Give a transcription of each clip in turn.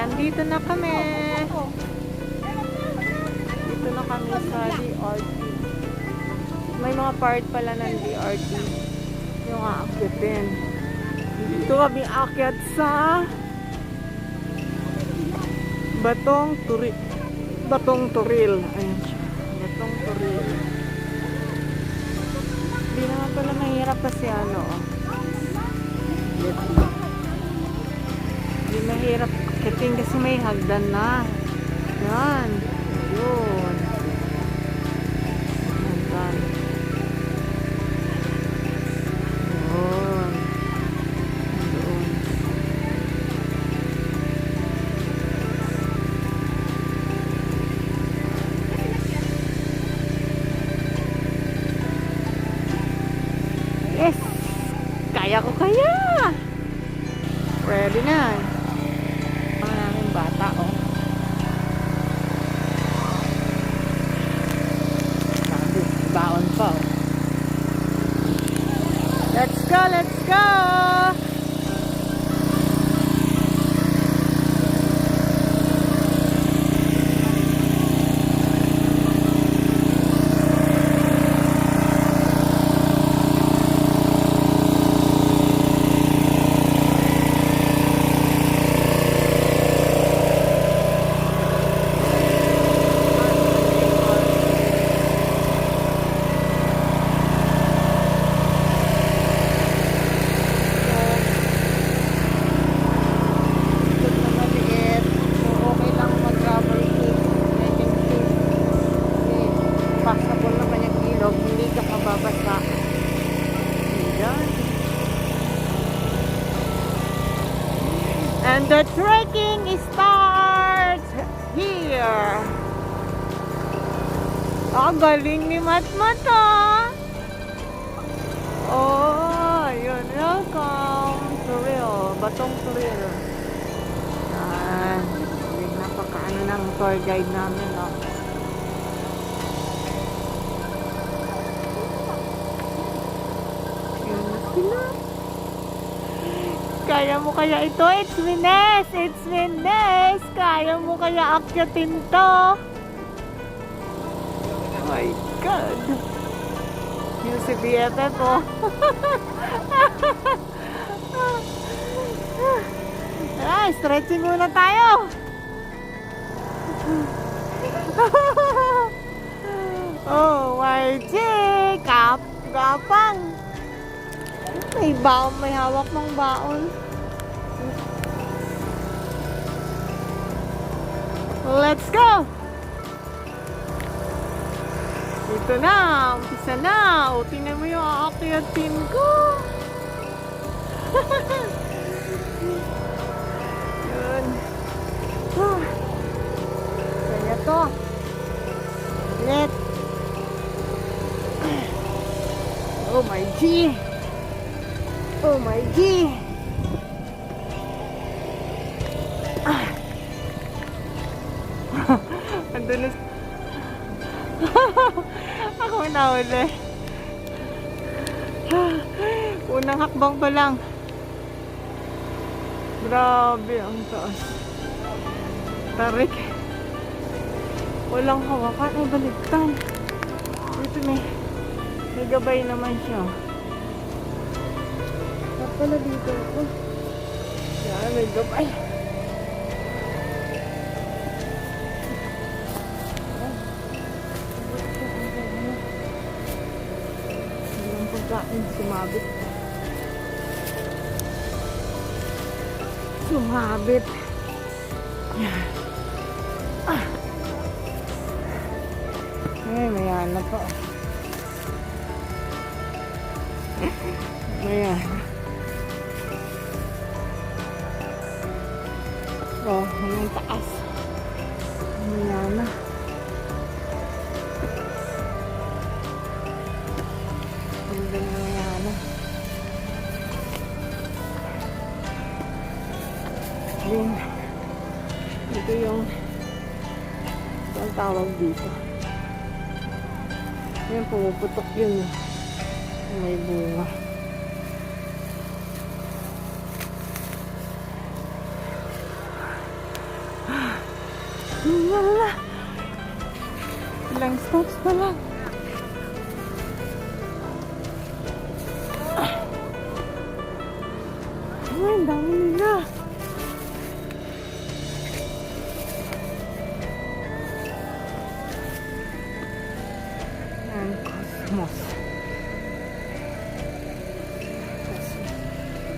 Nandito na kami. Dito na kami sa DRT. May mga part pala ng DRT. Yung aakyatin. Dito kami aakyat sa Batong Turil. Ayun siya. Batong Turil. Hindi naman pala mahirap kasi ano. Hindi mahirap akyatin kasi may hagdan na. Yan. Yun. Hagdan. Yun. Yun. Yes! Kaya ko kaya! Ready na. Ang aming bata, oh. Sabi, baon pa, oh. Let's go, let's go! And the trekking starts here. Ang galing ni Matmat, ah. Oh, yun. Welcome to Turil. Batong Turil. Yan. Napakaano ng tour guide namin, oh. Yun na sila. Kaya mo kaya ito? It's Vines! It's Vines! Kaya mo kaya akyatin to? Oh my God! Yung si BFF, oh. Ah, stretching muna tayo! Oh, YG! Gapang! May baon, may hawak ng baon. Let's go! Ito na, umpisa na. O, tingnan mo yung aakyatin ko. Yun. Kaya to. Let. Oh my G. Oh my G! Andun na. Ako nahuli. Unang hakbang pa lang. Grabe, ang taas. Tarik. Walang hawakan. Ay, baligtad. Dito may gabay naman siya. Pala dito ako. Yan, may gabay. Walang pagkain, sumabit. Sumabit. Yan. Ay, may hanap pa. Ayan. Oh, hanggang taas. Ayan na. Ganda na ayan na. Then, ito yung ang tawag dito. Ayan, pumuputok yun. May bunga. Wala. Ilang stops pa lang. Ay, ang dami nila. Yan, Cosmos.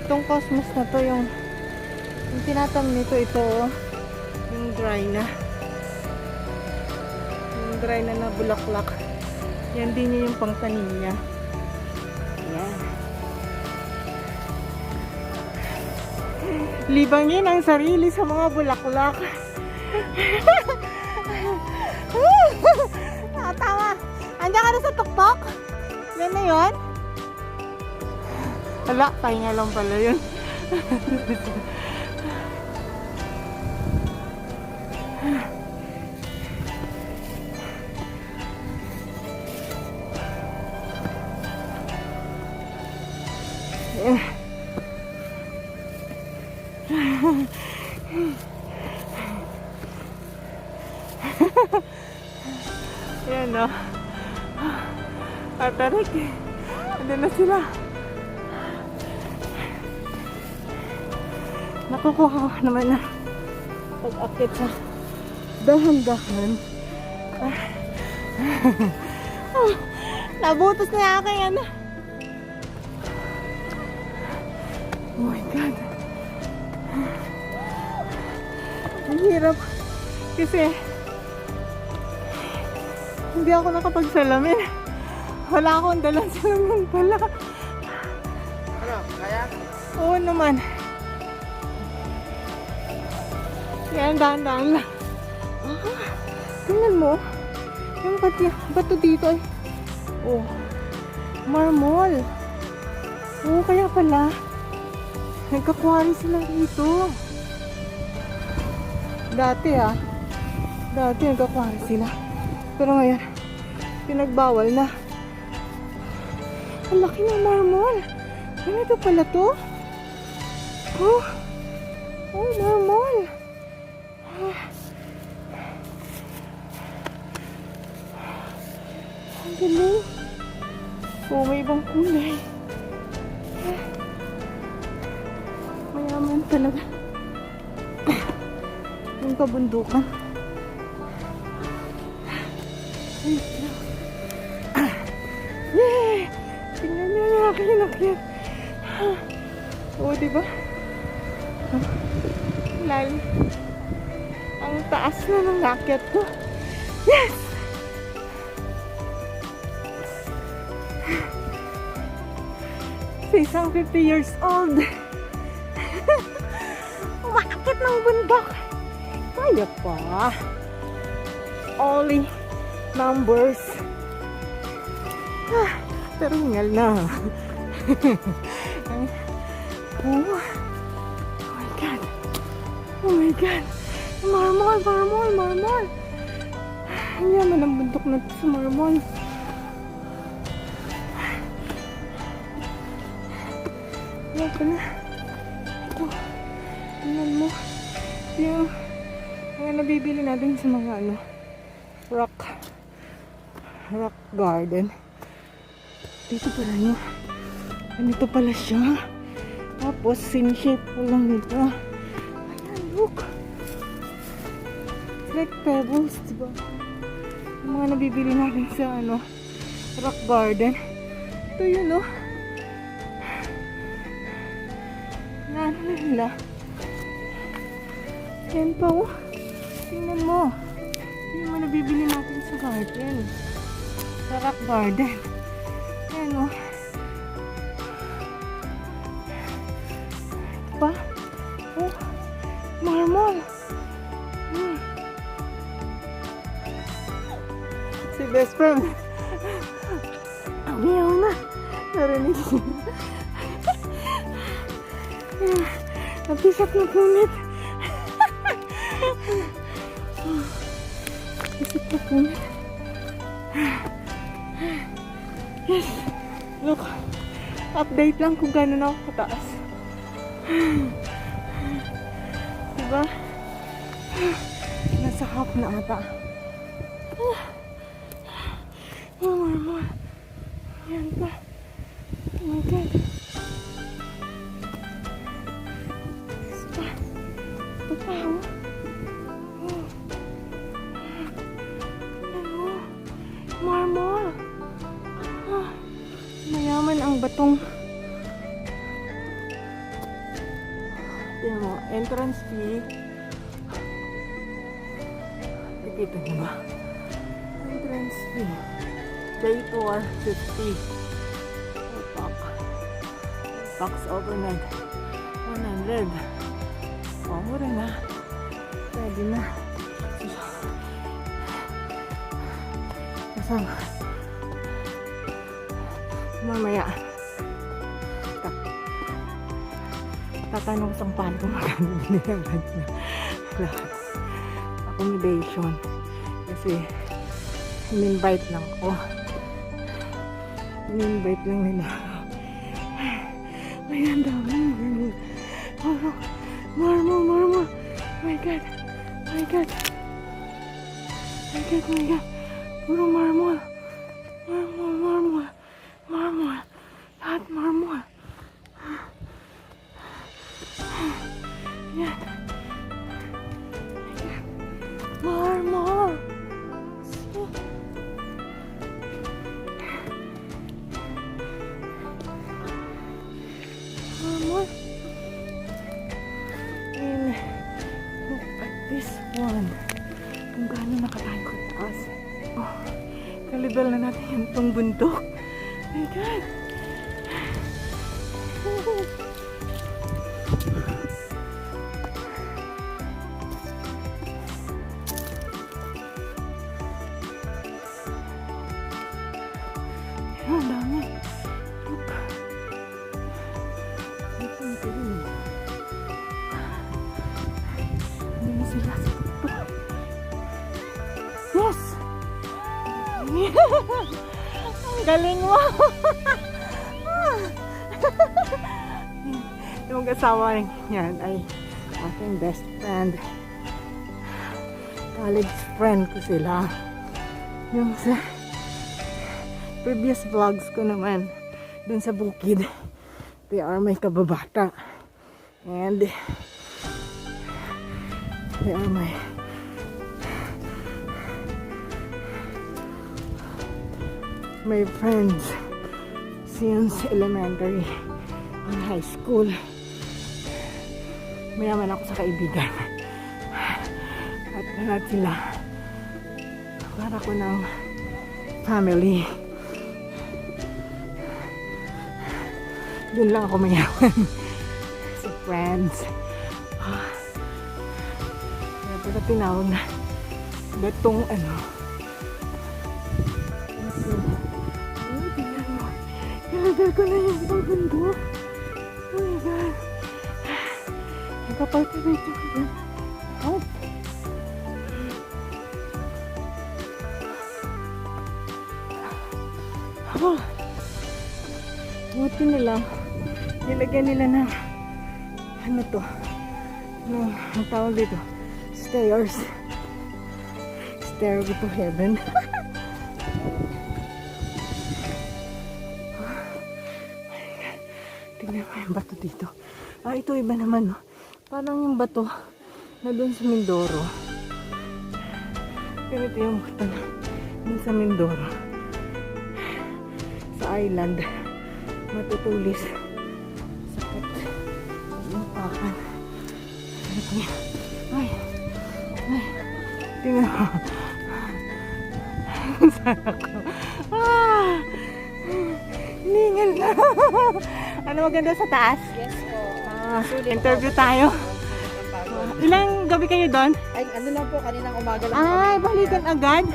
Itong Cosmos na to, yung tinatam nito, ito, yung dry na. Yung dry na bulaklak. Yan din yung pangtanim niya. Yan. Libangin ang sarili sa mga bulaklak. Tama. Andiyan ka na sa tuktok? Yan na yun? Wala, pahinga lang pala yun. Yan o. Atarik. Andun na sila. Nakukuha ko naman na pag-akit sa dahan-dahan. Nabutos na yung aking ano. Oh my God. Ang hirap. Kasi hindi ako nakapagsalamin. Wala akong dalang salamin pala. Ano? Kaya? Oo naman. Yan, dahan-dahan lang. Tingnan mo. Yung bato dito ay. Oh. Marmol. Oo, kaya pala. Nagkakwari sila dito. Dati Dati nagkakwari sila. Pero ngayon, pinagbawal na. Ang laki ng marmol. Ganito pala to. Oh. Oh, marmol. Ang galing. Oh, may ibang kulay. Mayaman talaga. Yung kabundukan. Yay! Tingnan niyo yung aking inakyat. Oo, diba? Lalim. Ang taas na ng nakyat ko. Yes! Sa isang 50 years old. Umakit ng bundok. Kaya pa. Only numbers. Pero hingal na. Oh my God. Oh my God. Marmol. Ang yaman ang bundok na sa marmol. Yan pa na. Ito. Tingnan mo. Yung mga nabibili natin sa mga rock garden. Dito pala yun. Ganito pala siya. Tapos sin-shape po lang nito. Ayan, look. It's like pebbles, diba? Yung mga nabibili natin sa rock garden. Ito yun, oh. Na nila. Yan pa, oh. Tingnan mo. Yung mga nabibili natin sa garden. Sa rock garden. Yan, oh. Pa? Oh. Marmol. Si best friend. Ayaw na. Narinig siya. Napisap na punit. Napisap na punit. Yes. Look. Update lang kung gano'n ako kataas. Diba? Nasa nasa half na ata. Marmol. Yan pa. Oh my God. Ito pa, oh. Ano? Marmol. Mayaman ang batong. Tingnan mo, entrance fee. Nakikita niyo ba? Entrance fee. Day tour, 50. Box overnight, 100. Oh, mura na. Pwede na. Kasama. Mamaya. Tatanong sang paano kung magkano biniyagan niya. Lahat. Accommodation. Kasi in-invite lang ako. In-invite lang nila. Ay, ang dami. Marmol. My God. Puro marmol. Lahat marmol. Yan. Marmol. And look at this one. Kung gaano nakatayo ko taas. Oh, kalibel na natin yung tong bundok. My God. Ang dami. Look. Hindi sila sa tuktok. Yes! Ang galing mo! Yung asawa niyan ay aking best friend. College friend ko sila. Yung sa previous vlogs ko naman dun sa bukid, they are my kababata. And they are my friends since elementary and high school. Mayaman ako sa kaibigan. At lahat sila para ko ng family. Doon lang ako mayaman. Sa friends. Kaya pala tinawag na batong ano. Oh, tingnan mo. Nalagay ko na yung bundok. Oh my God. Nagkapaltivate ko dyan. Oh. Oh. Buti nila. Nilagyan nila ng ano to. Ang tawag dito. Stairs. Stairway to heaven. Tingnan mo yung bato dito. Ito iba naman. No? Parang yung bato na doon sa Mindoro. Ganito yung bato na doon sa Mindoro. Sa island. Matutulis. Sakit. Yung pakan. Ito yan. Ay. Tingnan mo. Saan ako? Hiningal na. Ano maganda sa taas? Yes po. Interview tayo. Ilang gabi kayo doon? Ay, ano lang po, kaninang umaga lang. Ay, balikan agad?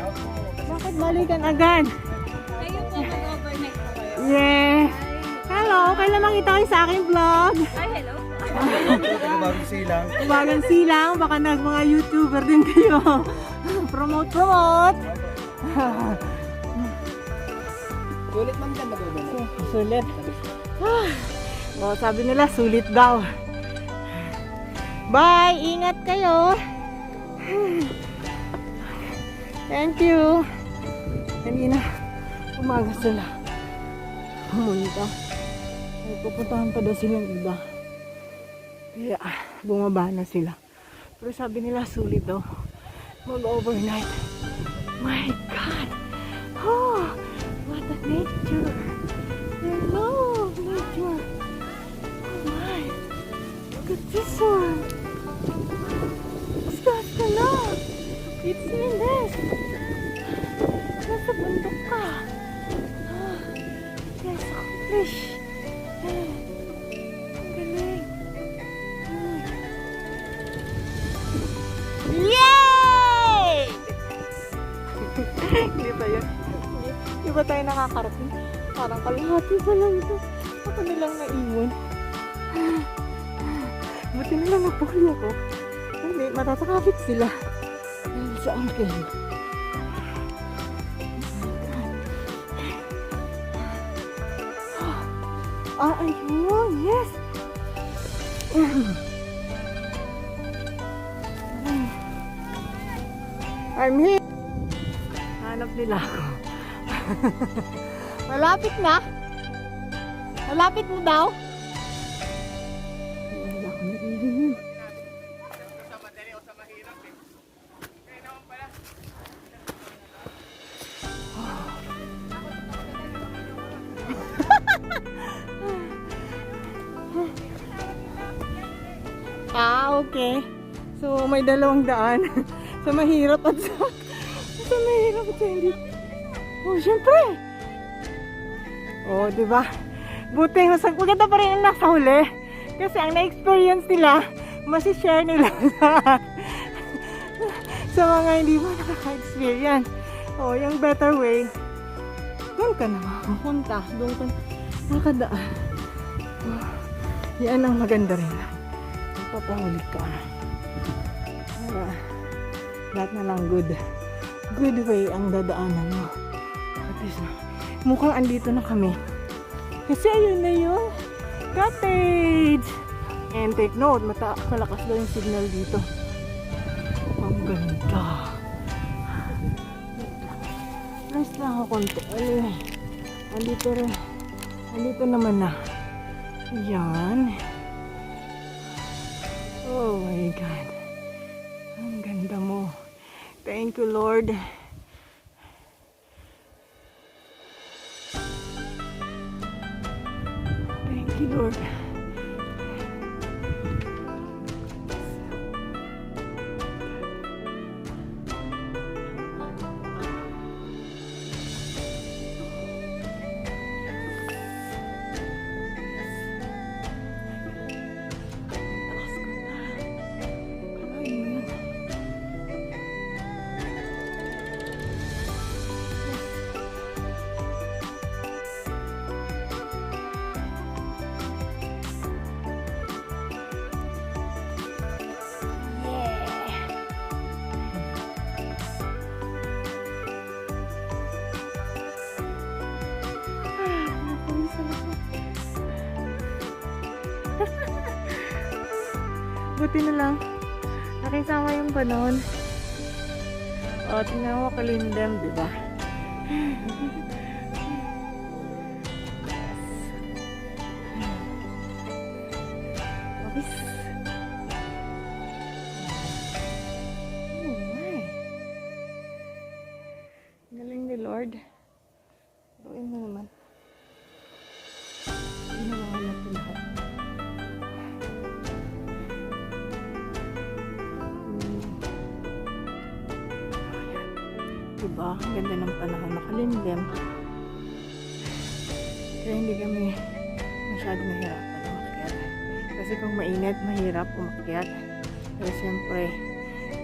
Bakit balikan agad? Kayo po, mag-overnight po kayo. Yeah. Hello, kailan makita kayo sa aking vlog? Ay, hello. Bagong silang. Bagang silang, baka mga YouTuber din kayo. Promote. Sulit man dyan, mag-overnight. Sulit. Sabi nila, sulit daw. Bye! Ingat kayo! Thank you. Kanina, umaga sila. Pumunta. Ay, pupuntahan pa daw silang iba. Kaya, bumaba na sila. Pero sabi nila, sulit daw. Mag-overnight. My God! Oh, what a nature! Hello, nature! Oh my! Look at this one! Start ka na! It's in this! Nasa bundok ka! Ah, yes, accomplish! Ang galing! Yay! Hindi ba yun? Hindi ba tayo nakakarating? Parang kalahati pa lang ito. Ako nilang naiwan. Buti nilang napuli ako. Hindi, matatakapit sila. Sa akin. Ah, ayun! Yes! I'm here! Hanap nila ako. Malapit na? Malapit mo daw? Wala ko naririnig. Ah, okay. So, may dalawang daan. Sa mahirap at sa mahirap at sa hindi. Oh, syempre. Oh, diba? Buti, maganda pa rin ang nasa huli. Kasi ang na-experience nila, masishare nila sa mga hindi mo nakaka-experience. Oh, yung better way, doon ka na makapunta. Doon ka nakadaan. Oh, yan ang maganda rin. Papahuli ka. Lahat na lang good way ang dadaanan mo. At least, mukhang andito na kami. Kasi ayun na yung cottage. And take note, malakas daw yung signal dito. Ang ganda. Nice lang ako konti. Anyway, andito naman na. Ayan. Oh my God. Ang ganda mo. Thank you, Lord. Thank you, Lord. Buti na lang nakisama yung panahon. O, tingnan mo kalindam, diba? Yes. Oh my. Galing ni Lord. Turuin mo naman. Ginawa natin lahat. Diba? Ang ganda ng panahon, makalimlim. Kaya hindi kami masyadong nahirapan umakyat. Kasi kung mainit, mahirap umakyat. Pero siyempre,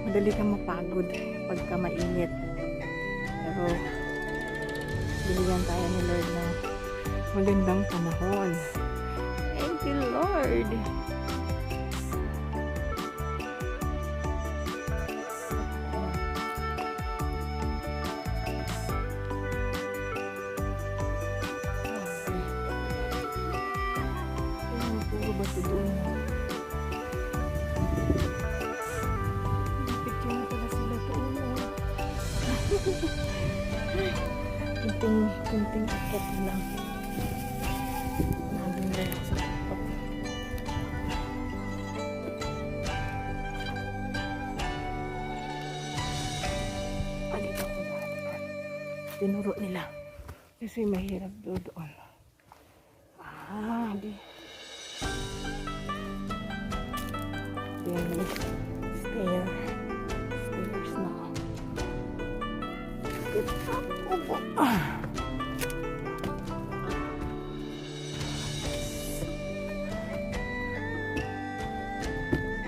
madali kang mapagod pagka mainit. Pero, binigyan tayo ni Lord ng magandang panahon. Thank you, Lord! Bato doon. Picture na pala sila doon. kunting akyat na lang. Nandun na ako sa tuktok. Dito ako daan. Tinuro nila. Kasi mahirap doon. Di. Then, stairs na. Good job. Opo.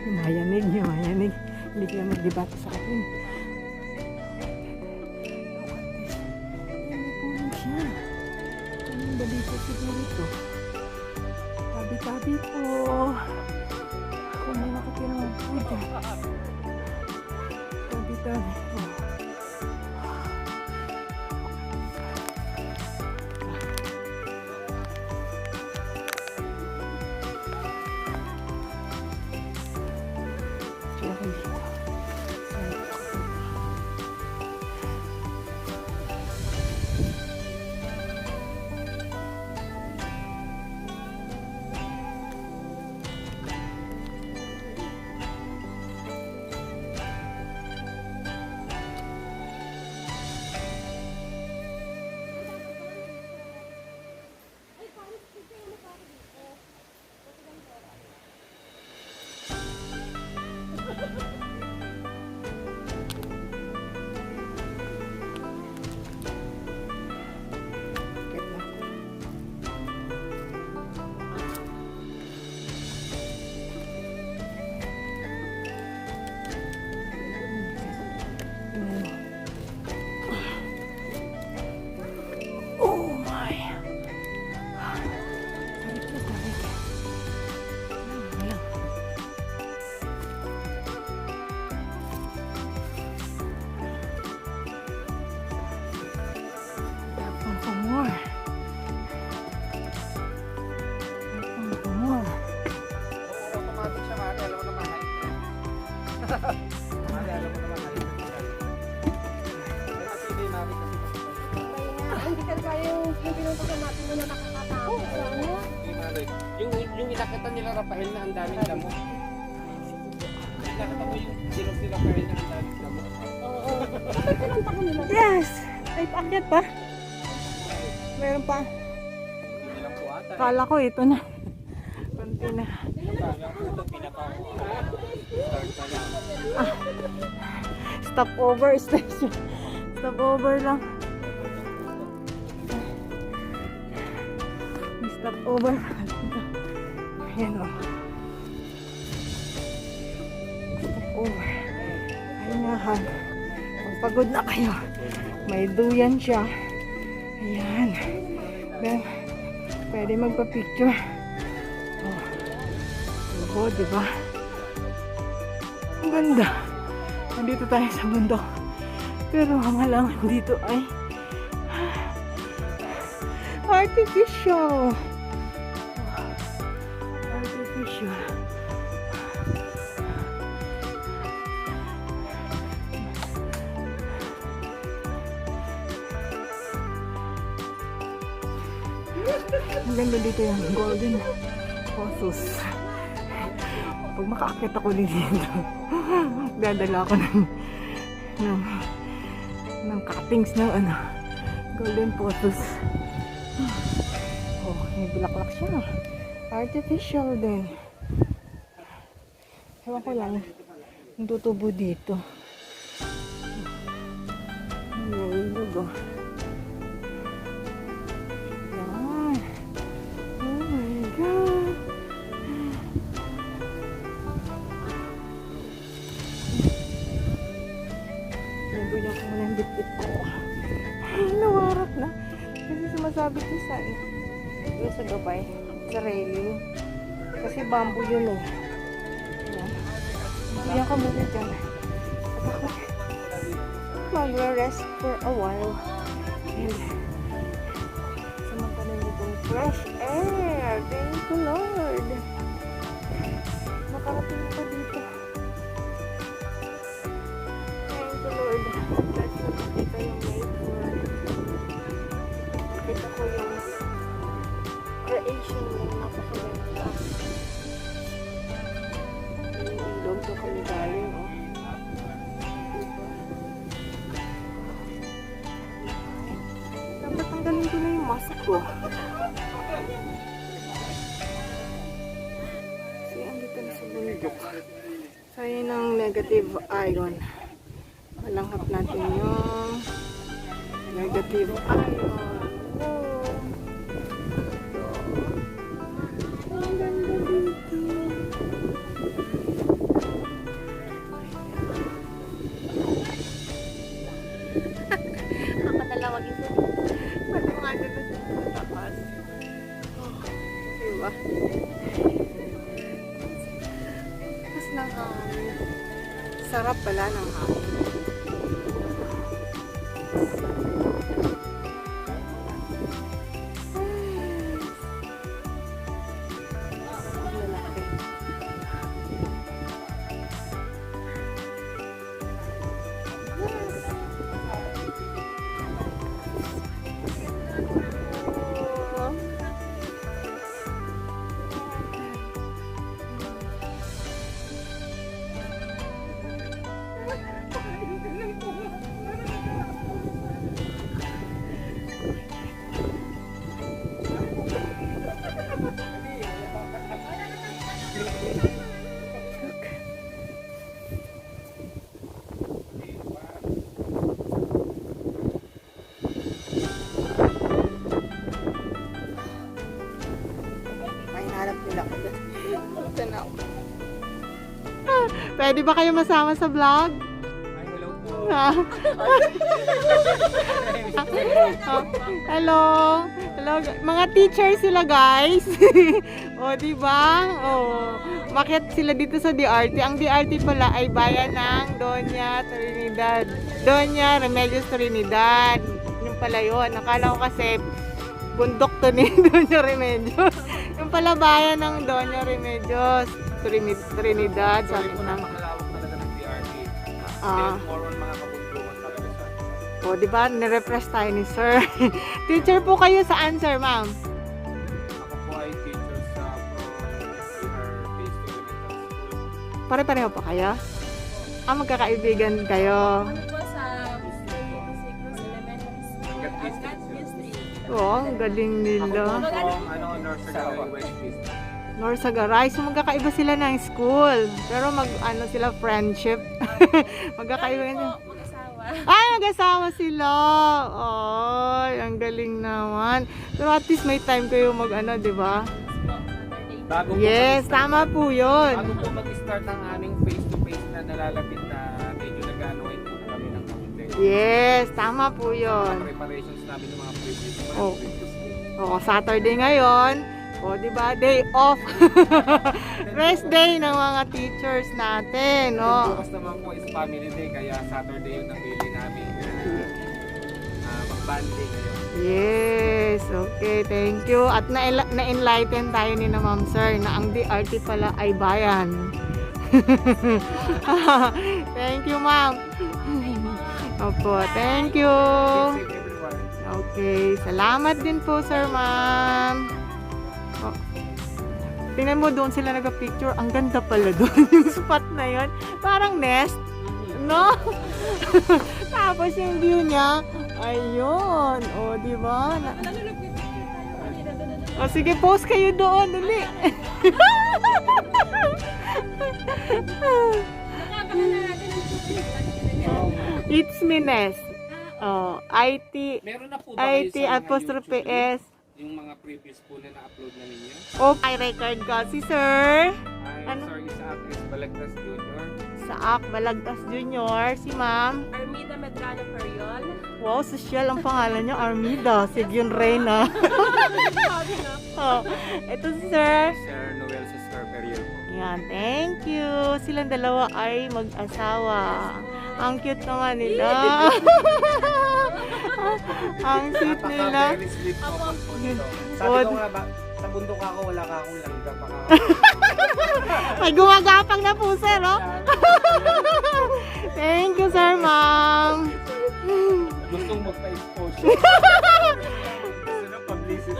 Mayanig. Hindi kaya magdebate sa akin. May puno siya. Anong balita siguro ito? Tabi-tabi po. Kung may nakatira ng po dyan. Tabi-tabi po. Tsaka dito. Automatic siya, Mari. Alam mo naman, height. Mari, alam mo naman, height. Kasi hindi, Mari, kasi Hindi ka kaya yung pinunta sa natin na nakakatawa. hindi, Mari. Yung inakita nila Rafael na ang daming damo. Nakita mo yung silog nila Rafael na ang daming damo. Yes! Ay, paakyat pa? Meron pa. Hindi lang po ata. Kala ko ito na. Konti na. Ito pinaka start pa lang. Stopover station. Stopover lang. May stopover. Ayan o. Stopover. Ayan. Pagpagod na kayo. May duyan siya. Ayan. Then, pwede magpa-picture. Oh, diba? Ang ganda. Nandito tayo sa bundok. Pero ang halangan dito ay artificial. Artificial. Ang ganda dito yung golden horses. Pag makaakyat ako din dito, dadala ako ng cuttings ng golden pothos. Oh, may bulaklak siya. Artificial din. Ewan ko lang, yung tutubo dito. May ilog oh. Yan. Oh my God. Nagulang ko muna yung bitbit ko. Ay, nawarap na. Kasi sumasabit yung sa yun sa gabay. Sa railing. Kasi bamboo yun eh. Yan. Nagulang ko muna dyan. At ako mag-rest for a while. And samantalan nitong fresh air. Thank you, Lord. Nakarating pa dito. Thank you, Lord. That's what dito yung made for ko yung creation mo. Napakaganda. Yung ilog to kami galing, oh. Dapat tanggalin ko na yung mask ko. Kasi andito na sa bundok. So, yun ang negative ion. Malanghap natin yung negative ion. Oh. Ang ganda dito. Ako dalawag ito. Pwede mo nga dito sa tapas. Oh, diba? Tapos ng sarap pala ng hangin. Ang lalaki. Oh. May hanap nila ako doon. Tanaw. Pwede ba kayo masama sa vlog? Ay, hello po. Hello. Hello. Mga teacher sila, guys. O, di ba? O, makiat sila dito sa DRT. Ang DRT pala ay bayan ng Doña Trinidad. Doña Remedios Trinidad. Yung pala yun. Nakala ko kasi bundok to ni Doña Remedios. Yung pala bayan ng Doña Remedios Trinidad. Sabi ko na. Malawak talaga ng DRT. Ah. More on mga kabundukan talaga siya. O, di ba? Nirefresh tayo ni sir. Teacher po kayo saan, sir, ma'am? Ako po ay teacher sa Phase 2 Elementary School. Pare-pareho pa kayo? Ah, magkakaibigan kayo. Ano po sa Cruz Elementary School? Angat Angat District. District. Oo, ang galing Ako nila. po nursery West East. Nor sa Garay. So, magkakaiba sila ng school. Pero ano sila, friendship. Magkakaiba Kami sila. po, mag-asawa. Ay, mag-asawa sila. Ay, ang galing naman. Pero at least may time kayo di ba? Bago po Yes, tama po yun. Bago po mag-start ang aming face-to-face na nalalapit na medyo nag-anoin po na kami ng konti. Yes, tama po Mga yun. preparations namin ng mga previous Oh. week. Oo, Saturday ngayon. O, di ba? Day off. Rest day ng mga teachers natin, no? Bukas naman po is family day, kaya Saturday yung napili namin mag-banding ngayon. Yes, okay, thank you. At na-enlighten tayo ni na Ma'am Sir na ang DRT pala ay bayan. Thank you, Ma'am. Opo, thank you. Keep safe everyone. Okay, salamat din po, Sir, Ma'am. Oh. Tingnan mo, doon sila nagpa-picture. Ang ganda pala doon, yung spot na yon. Parang nest, no? Tapos yung view niya, ayun. O, di ba? O, sige, post kayo doon, dali. It's me, Nest. Oh, IT, Meron na po ba kayo IT sa mga apostrophe YouTube S. yung mga previous po na na-upload na ninyo? Oh, I record ko. Si Sir. Ay, Ano? sorry sa actress Balagtas Jr. Saak Balagtas Jr. Si Ma'am. Armida Medrano Periol. Wow, social ang pangalan niya. Armida. Sigyon Reyna. Oh, ito si Sir. Sir Noel Sister Period po. Yan, thank you. Silang dalawa ay mag-asawa. Ang cute naman nila. Ang sweet nila. Very sweet couple po dito. Oh. Sabi ko nga ba, sa bundok ako, wala ka akong langga. Baka May gumagapang na po, sir, oh. Thank you, sir, ma'am. gustong magpa-exposure. Gusto na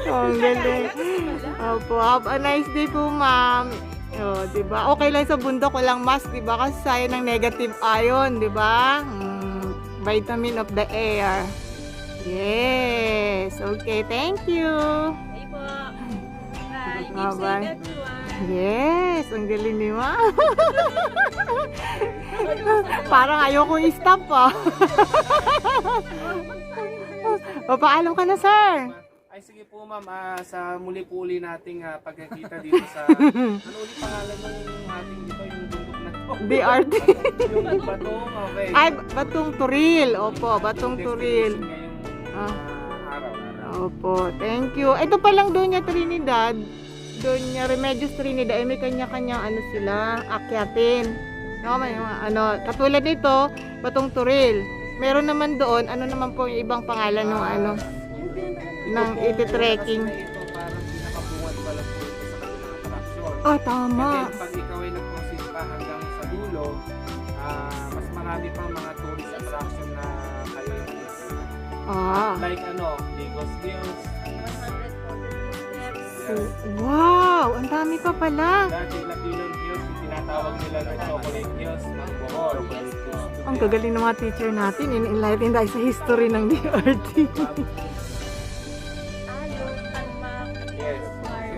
Oh, ang galing. Opo, have a nice day po, ma'am. Oh, 'di ba? Okay lang sa bundok, walang mask, 'di ba? Kasi sayang ng negative ion, 'di ba? Vitamin of the air. Yes. Okay, thank you. Ay po. Bye. Keep Bye-bye. safe everyone. Yes, ang galing ni ma'am. Parang ayoko i-stop pa. O, paalam ka na, sir. Ay sige po ma'am, sa muli po uli nating pagkakita dito sa ano ulit pangalan ng ating dito yung bundok na to? BRT. Yung Batong, okay. Ay, Batong Turil. Opo, Batong Turil. Ngayong araw. Opo, thank you. Ito pa lang Doña Trinidad. Doña Remedios Trinidad, ay may kanya-kanya ano sila, akyatin. No, may mga ano, katulad nito, Batong Turil. Meron naman doon, ano naman po yung ibang pangalan ng ano, ng iti-trekking. Ito parang pinakabungat pala po ito sa kanilang attraction. Ah, tama. And then, pag ikaw ay nag-proceed pa hanggang sa dulo, mas marami pang mga tourist attraction na kayo ay makikita. Ah. Like ano, Lagos Hills. 140 steps. Yes. Wow, ang dami pa pala. Dati Lapilon Hills, yung tinatawag nila na Chocolate Hills ng Bohol. Ang gagaling ng mga teacher natin, in-enlighten tayo sa history ng DRT. Yes.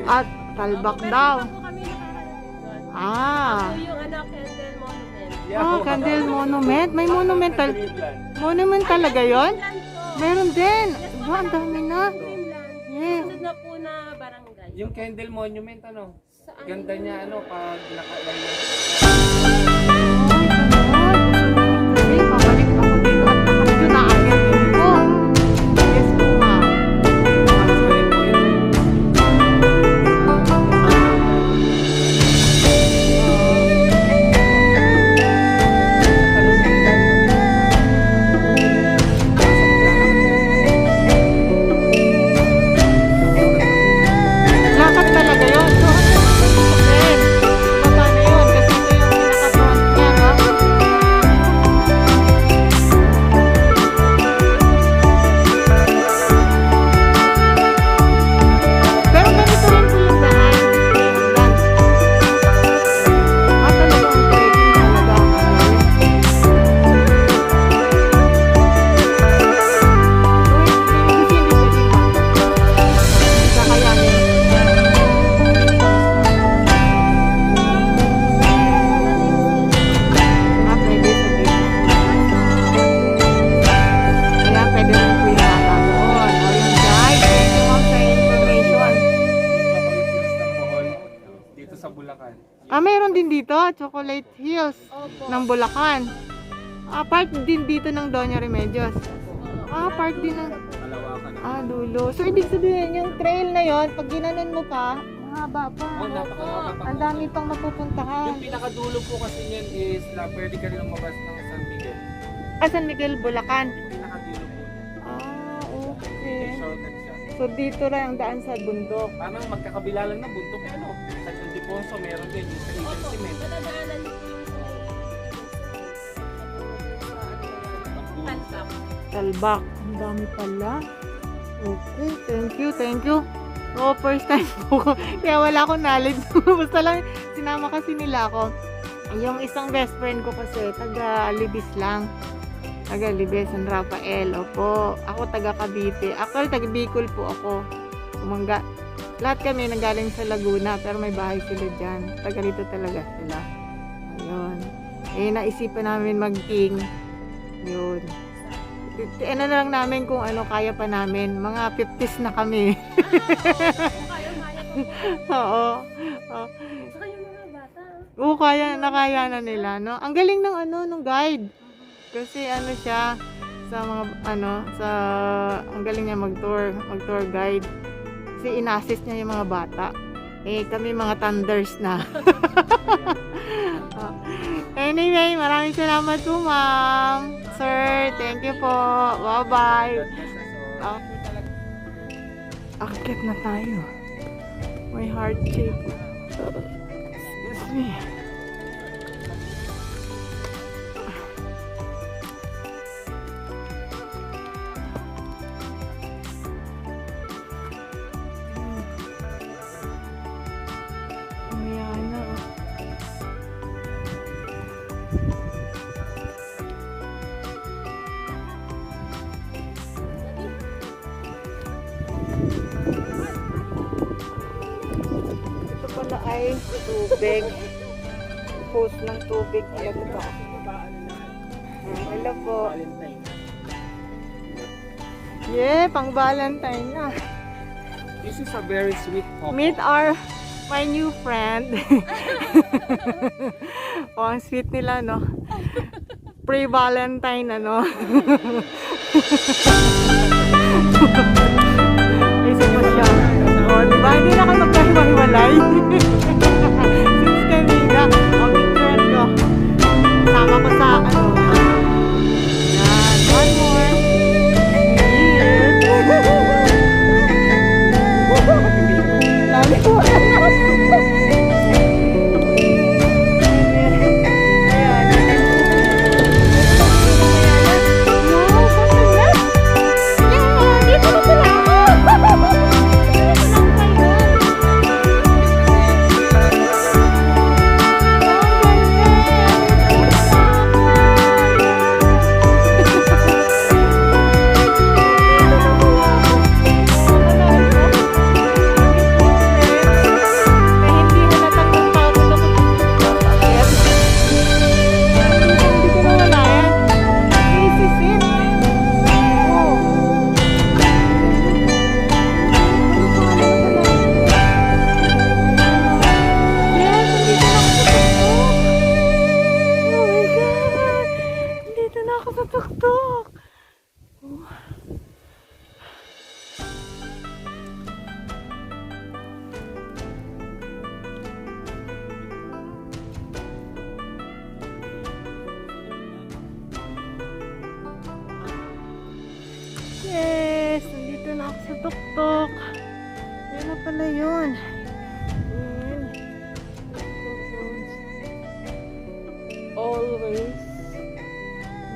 At talbak daw. Ako kami nakarating doon. Ah. Ako yung Candle Monument. Ah, Candle Monument. May monumental. Dreamland. Monument talaga yon? Dreamland po. Meron din. Wow, ang dami na. Dreamland. Yes. Sunod na po na barangay. Yung Candle Monument, ano? Saan? Ganda niya, ano, pag nakalayo. Ay, pabalik ako dito at medyo naayat din ko. Yes po, ma'am. Lakad talaga yun. So, okay. Baba na yun kasi ito yung pinaka-front niya, no? Pero ganito rin po yung daan. Yan. Talaga ang trekking talaga. Kasi hindi pwedeng kakayanin. Ah, pwede sa dito. Kaya pwede rin po yung bata doon. O yung guide. Thank you, ma'am, sa information. Chocolate Hills ng Bohol, dito sa Bulacan. Ah, meron din dito, Chocolate Hills Opo. ng Bulacan. Ah, part din dito ng Doña Remedios. Ah, part din ng... Kalawakan na. Ah, dulo. So, ibig sabihin, yung trail na yon, pag ginanon mo pa, mahaba pa. Oh, napakalawak pa. Ang dami pang mapupuntahan. Yung pinakadulo po kasi niyan is pwede ka rin lumabas ng San Miguel. Ah, San Miguel, Bulacan. Yung pinakadulo po niya. Ah, okay. May shortcut siya. So, dito rin ang daan sa bundok. Parang magkakabila lang na bundok. Ano? Sa Ildefonso meron din. Yung sa Eagle Opo. Cement. Madadaanan niyo po yung sa Talpak. Talbak. Ang dami pala. Okay, thank you, thank you. Oh, first time po ko. Kaya wala akong knowledge. Basta lang, sinama kasi nila ako. Yung isang best friend ko kasi, taga Libis lang. Taga Libis, San Rafael. Opo. Ako taga Cavite. Actually, taga Bicol po ako. Umangga. Lahat kami nanggaling sa Laguna, pero may bahay sila dyan. Taga rito talaga sila. Ayun. Eh, naisipan namin mag-king. Yun. Ano na lang namin kung ano kaya pa namin. Mga 50s na kami. Kung kaya po. Oo. Oh. Saka yung mga bata. Oo, kaya, nakaya na nila, no? Ang galing ng ano, ng guide. Kasi ano siya, sa mga, ano, sa, ang galing niya mag-tour guide. Kasi in-assist niya yung mga bata. Eh, kami mga thunders na. Oh. Anyway, maraming salamat po, ma'am. Sir, thank you po. Bye-bye. Ah. Akit na tayo. My heart shape. Excuse me. Ay, tubig. Hose ng tubig. Alam ko. Hello po. Yeah, pang Valentine na. This is a very sweet couple. Meet my new friend. Oh, ang sweet nila, no? Pre-Valentine, ano? Isa pa siya. Oh, diba? Hindi na kayo magkahiwa-hiwalay. Since kanina, ang picture ko. Sama ko sa, ano, yan. One more. Lali ko. Yes! Nandito na ako sa tuktok. Yan na pala yun. Yan. Always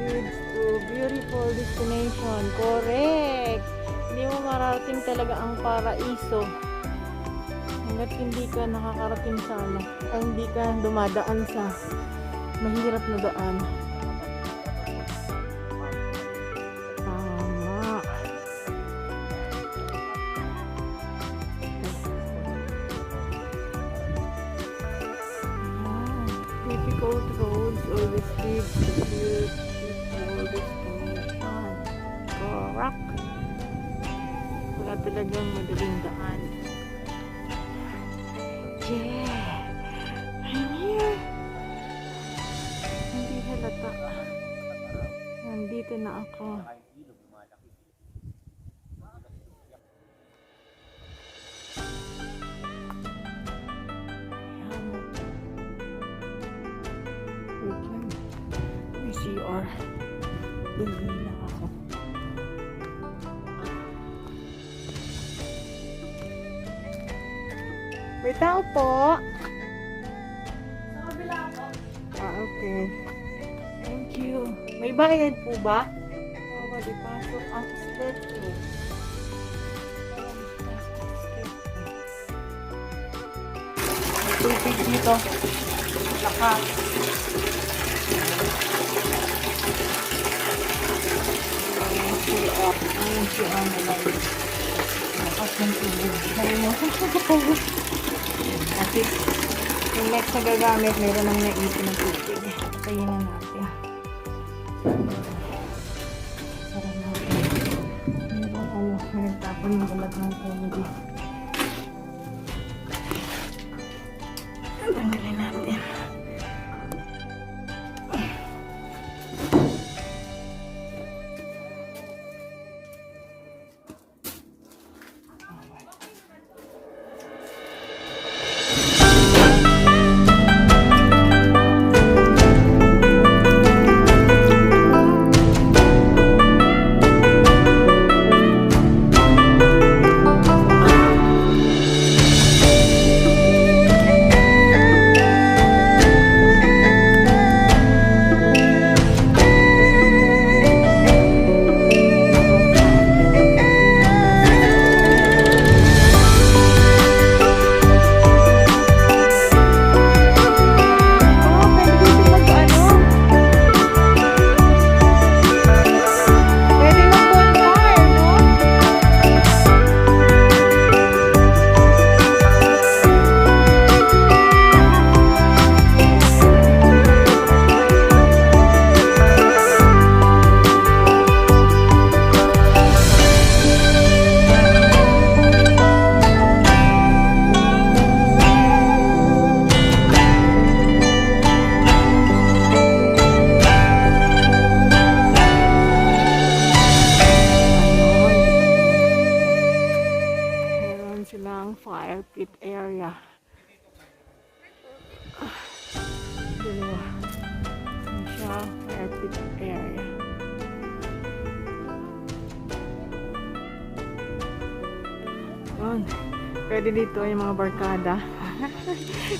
leads to beautiful destination. Correct! Hindi mo mararating talaga ang paraiso hanggat hindi ka nakakarating sa ano, ay hindi ka dumadaan sa mahirap na daan. Tama. Difficult roads always lead to beautiful destination. Correct. Wala talagang madaling daan. Yeah! I'm here! Hindi halata. Nandito na ako. Ayan. Wait lang. May CR. Uwi lang ako. May tao po. Sa kabila ako. Ah, okay. Thank you. May bayad po ba? Oo, di pasok ang step eh. May tubig dito. Lakas. Ayan si ano lang. Lakas ng tubig. Nalimutan ko sa tubig. Kasi yung next na gagamit, meron nang naipon ng tubig. Patayin na natin. Sarap natin. Meron ano, may nagtapon yung balat ng tubig. Tanggalin natin. silang fire pit area. Dalawa. Yan siya, fire pit area. Yun. Pwede dito yung mga barkada.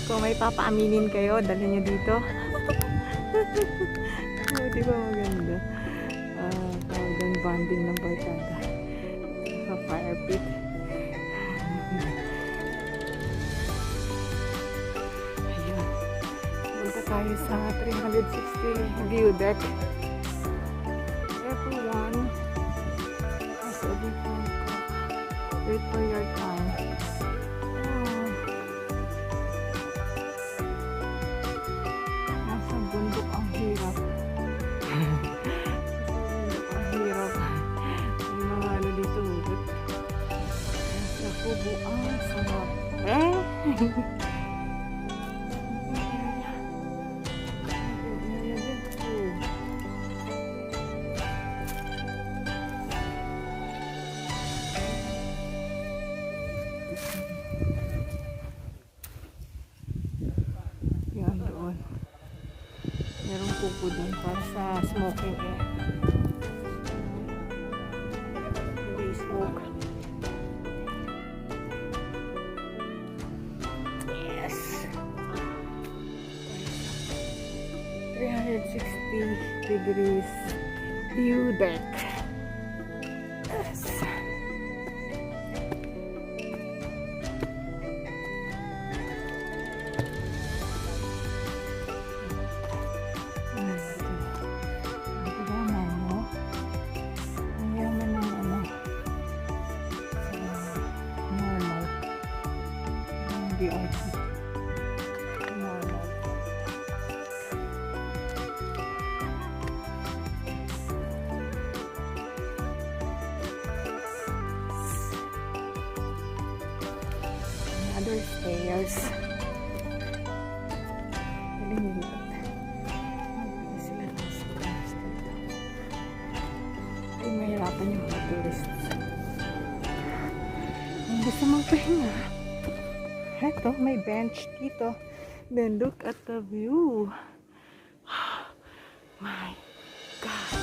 Kung may papaaminin kayo, dalhin nyo dito. Di ba maganda? Tawagan bonding ng barkada sa fire pit. Ayun. Punta tayo sa 360 view deck. Everyone has a different clock. Wait for your time. Nasa bundok ang hirap. Ang hirap. May mga ano dito. Nasa kubo ang sarap. Yan doon. Merong kubo doon para sa smoking air. Hindi smoke. Yes. 360 degrees view deck. Yes. VIP. Normal. Other stairs. Nililipad. Magpili sila ng stairs dito. Ay, mahirapan yung mga tourists. Ang gusto magpahinga. Eto, may bench dito. Then look at the view. My God.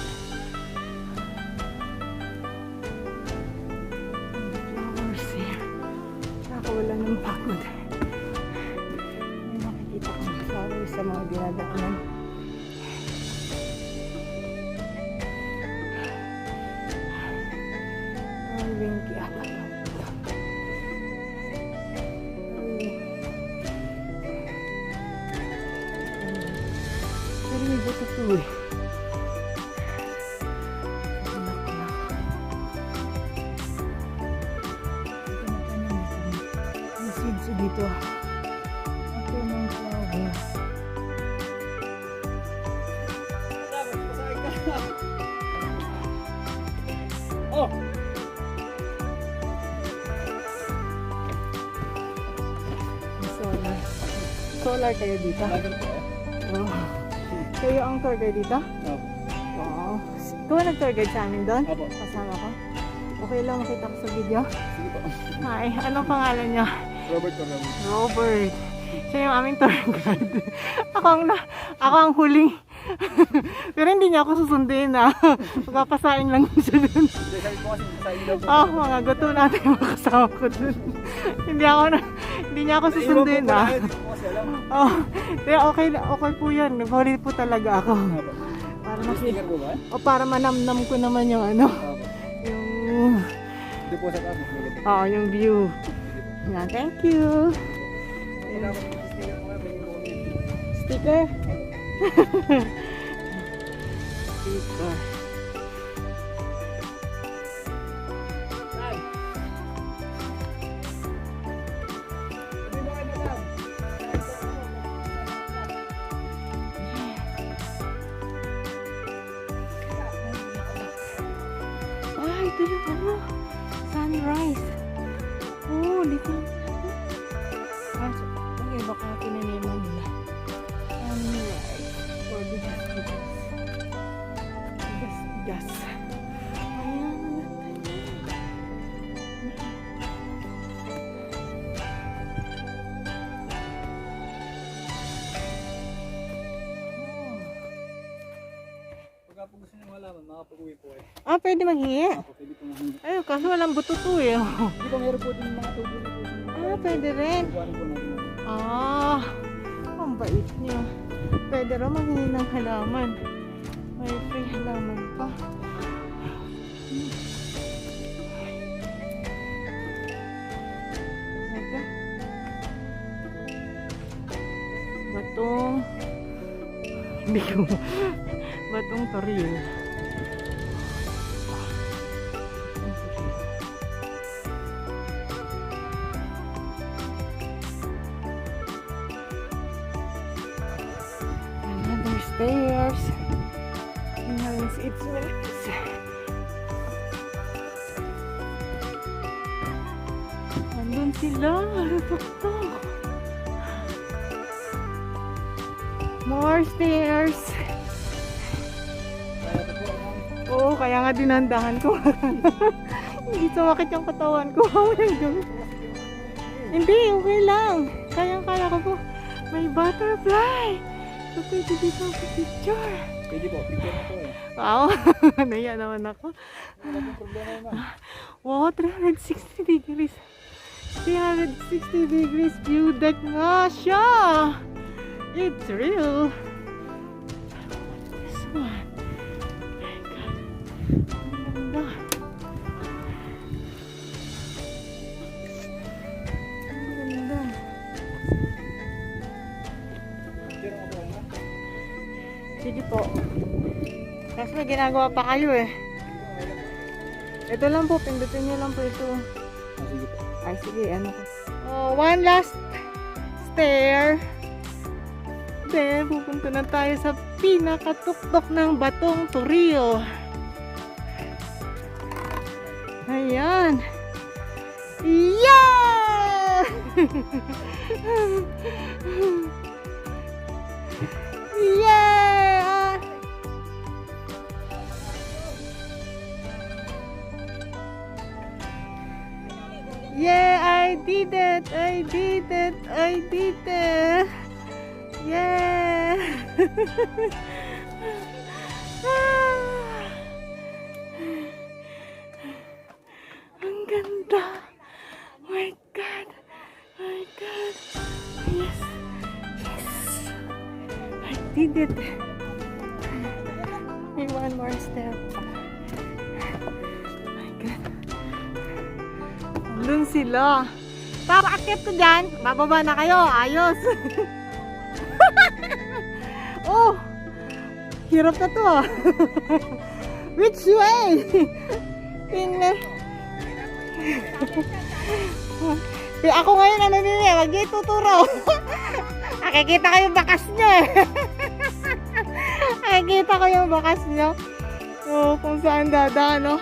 The flowers here. Nakawala ng pagod. May nakikita kong flowers sa mga dinadaanan. Ang winky ata. May buto to eh. May seeds dito. Ito yung flower. Oh! Solar. Solar kayo dito? Oh. Kayo ang tour guide dito? Opo. Oo. Ikaw ang nag-tour guide sa amin doon? Opo. Kasama ko? Okay lang makita ko sa video? Sige po. Hi, anong pangalan niya? Robert Corramo. Robert. Siya yung aming tour guide. Ako ang huling. Pero hindi niya ako susundin na. Pagpapasain lang siya dun. Sabi ko kasi sa ilaw po. Oh, mga guto natin yung mga kasama ko dun. Hindi niya ako susundin na. Oh, pero okay po yan. Nag-huli po talaga ako. Para Sticker po ba? O para manamnam ko naman yung ano. Opo. Yung Dito po sa taas. yung view. Yan, thank you. Sticker? Sticker. Ah, ito yung ano? Sunrise. Oh, dito. Ah, okay, baka pinaniman nila. Sunrise. For bigas. Bigas. Ayan, makapag-uwi po eh. Ah, pwede maghingi. Ako, pwede po mahingi. Ay, kaso walang buto to eh. Hindi po, meron po din mga tubo na po. Ah, pwede rin. Kuhanin po natin. Ah, ang bait niyo. Pwede rin maghingi ng halaman. May free halaman pa. Teka. Batong hindi ko batong toril. Another stairs. Nice, it's nice. Andun sila. Tuk-tuk. More stairs. Oo, kaya nga dinandahan ko. Hindi sumakit yung katawan ko. Oh my God. Hindi, okay lang. Kayang-kaya ko po. May butterfly. So, pwede dito ako picture. Pwede po, picture na po eh. Wow, naiya naman ako. Wala pong problema naman. Wow, 360 degrees. 360 degrees view deck nga siya. It's real. This one. My God. Ang ganda. Ang ganda. Picture mo po ano? Sige po. Kasi may ginagawa pa kayo eh. Ito lang po, pindutin nyo lang po ito. Ah, sige po. Ay, sige, ano ko. Oh, one last stair. Then, pupunta na tayo sa pinakatuktok ng Batong Toril. Ayan. Yeah! Yeah! Yeah, I did it! I did it! I did it! Yeah! Ang ganda! My God! My God! Yes! Yes! I did it! May one more step. My God! Andun sila. Papaakyat ko dyan. Bababa na kayo. Ayos. Oh. Hirap na to ah. Which way? Tingnan. Ako ngayon ano nila. Wag niyo tuturo. Nakikita ko yung bakas nyo eh. Nakikita ko yung bakas nyo. Oh, kung saan dadaan oh.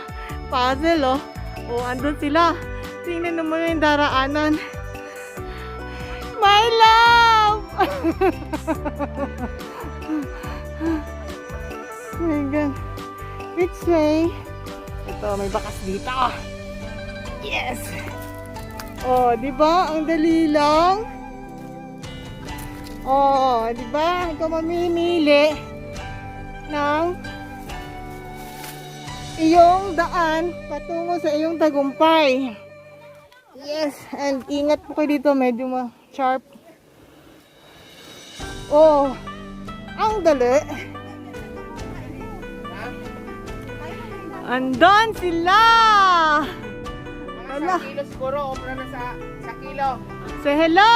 Puzzle oh. Oh, andun sila. Tingnan naman yung daraanan. My love! Oh my God. Which way? Ito, may bakas dito. Yes! Oh, di ba? Ang dali lang. Oh, di ba? Ikaw mamimili ng iyong daan patungo sa iyong tagumpay. Yes, and ingat po kayo dito, medyo sharp. Oh, ang dali. Andon sila! Mga sa kilo siguro, opera na sa kilo. Say hello!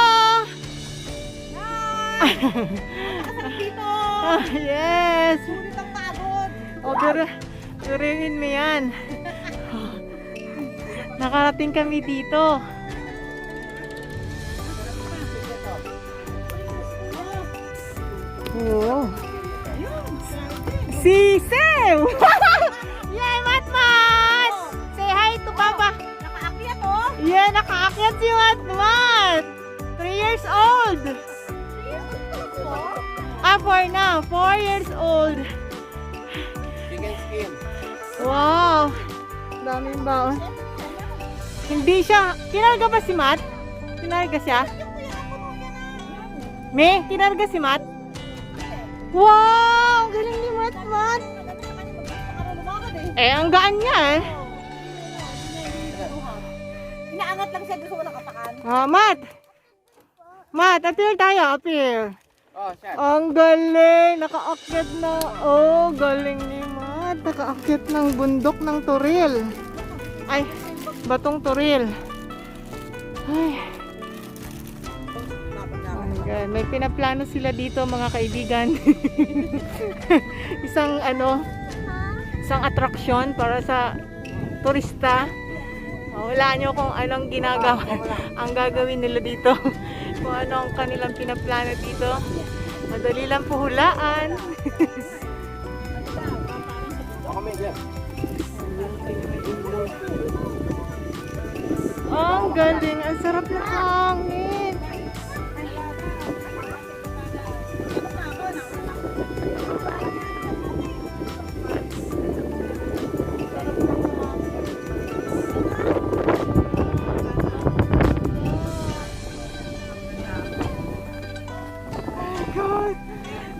Dito! Yes! Sulit ang pagod! O, duringin mo yan. Nakarating kami dito. Oh. Si Sew! Yay, Matmat! Say hi to Papa. Nakaakyat oh! Yeah, nakaakyat si Matmat. 3 years old. Ah, 4 now. 4 years old. Chicken skin. Wow! Daming baon. Hindi siya. Kinarga ba si Matt? Kinarga siya? Me? Kinarga si Matt? Wow! Ang galing ni Matt, Matt! Eh, ang gaan niya eh. Inaangat lang siya doon sa walang kapakan. Matt! Matt, appear tayo, appear. Oh, siya. Ang galing! Nakaakyat na. Oh, galing ni Matt. Nakaakyat ng bundok ng Turil. Ay, batong Turil. Ay. Oh my God. May pinaplano sila dito mga kaibigan. isang atraksyon para sa turista. Wala nyo kung anong ginagawa, ang gagawin nila dito. Kung ano ang kanilang pinaplano dito. Madali lang puhulaan. Ang galing, ang sarap ng hangin. God,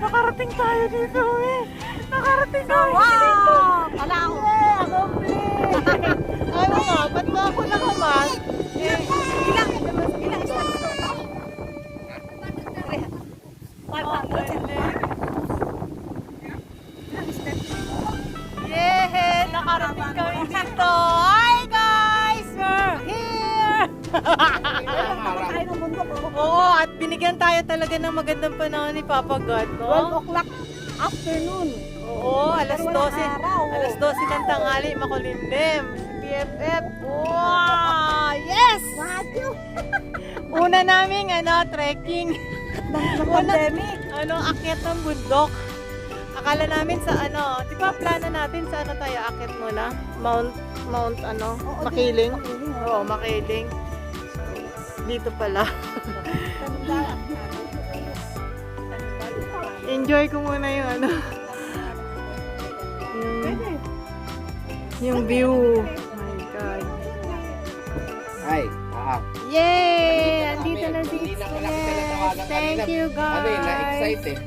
nakarating tayo dito eh. Nakarating tayo dito. Palaw! Ano nga, ba't ba ako nakamas? Ilang step to? Yeah, nakarating kami dito. Hi guys, we're here. Tayo ng bundok. Oo, at binigyan tayo talaga ng magandang panahon ni Papa God, 12 no? o'clock afternoon. Oo, alas 12. araw. Alas 12 ng tanghali, makulimlim. PFF. Wow! Yes! Radyo. Una naming trekking. Ng pandemic. Akyat ng bundok. Akala namin sa di ba plano natin sa tayo akyat muna? Mount Makiling. Oo, Makiling. Dito pala. Enjoy ko muna yung yung view. Oh my God. Ay, Yay! Andito na si Hindi na pala kita natawagan Thank kanina. you guys. Na-excite eh.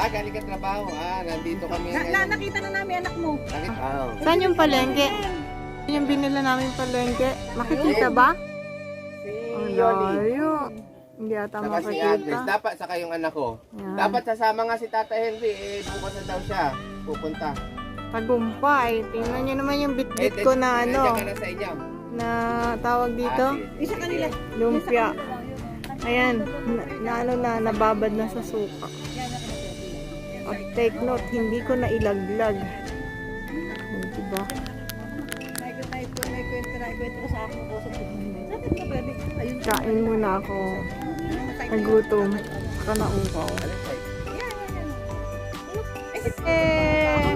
Galing ka trabaho. Nandito kami ngayon. Nakita na namin anak mo. Saan yung palengke? Yung binila namin palengke. Makikita ba? Ang layo. Hindi ata Saka si Agnes. makikita. Dapat saka yung anak ko. Yan. Dapat sasama nga si Tata Henry. Bukas na daw siya. Pupunta. Tagumpay. Tingnan nyo naman yung bitbit ko na Nandiyan ka na sa inyo. na tawag dito. Sige. Isa kanila. Lumpia. Ayan. Nababad na sa suka. At take note, hindi ko na ilaglag. Diba? May kwento ko sa akin ko sa pagkakas. Saan ka pwede? Ayun. Kain muna ako. Nagutom. Kanaupaw. Eh!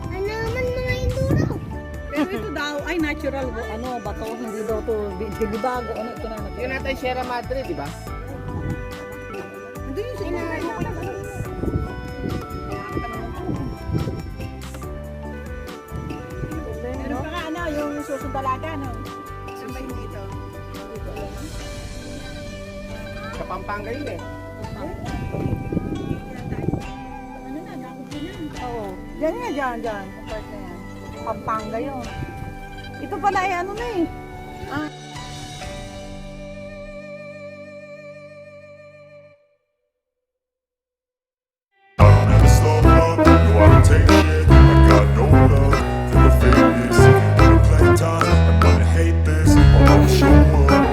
Ano naman mga Induro? Pero ito daw ay natural bato, hindi daw to binibago. Ito na natin. Yun natin Sierra Madre, di ba? Hindi yung sinabi. Meron pa nga yung susundalaga Saan ba yung dito? Sa Pampanga yun eh. Oo. Diyan nga, dyan. Sa part na yan. Pampanga yun. Ito pala ay na eh. I don't ever slow up, no I don't take shit. I got no love for the fakeness. Wanna play tough, I'm gonna hate this. I'll always show up.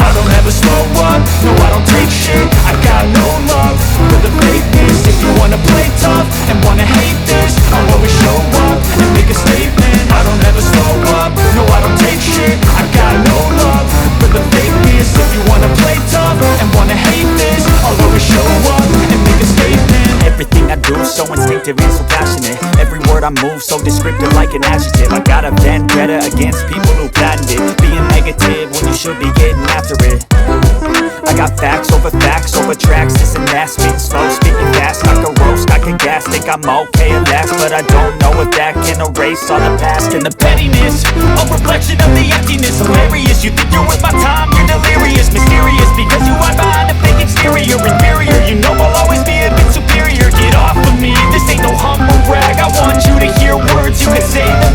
I don't ever slow up, no I don't take shit. I got no love for the fakeness. If you wanna play tough and wanna hate this, I'll always show up and make a statement. I don't ever slow up, no I don't take shit. I got no love for the fakeness. If you wanna play tough and wanna hate this, I'll always show up and make a statement. Everything I do so instinctive and so passionate. Every word I move so descriptive like an adjective. I got a vendetta against people who patented being negative when you should be getting after it. I got facts over tracks. This and that, spitting slow, speaking fast. I can roast, I can gas, think I'm okay at last, but I don't know if that can erase all the past and the pettiness. A reflection of the emptiness. Hilarious, you think you're worth my time, you're delirious. Mysterious because you hide behind a fake exterior. Inferior, you know I'll always be a bit superior. it off of me. This ain't no humble brag. I want you to hear words, you can say them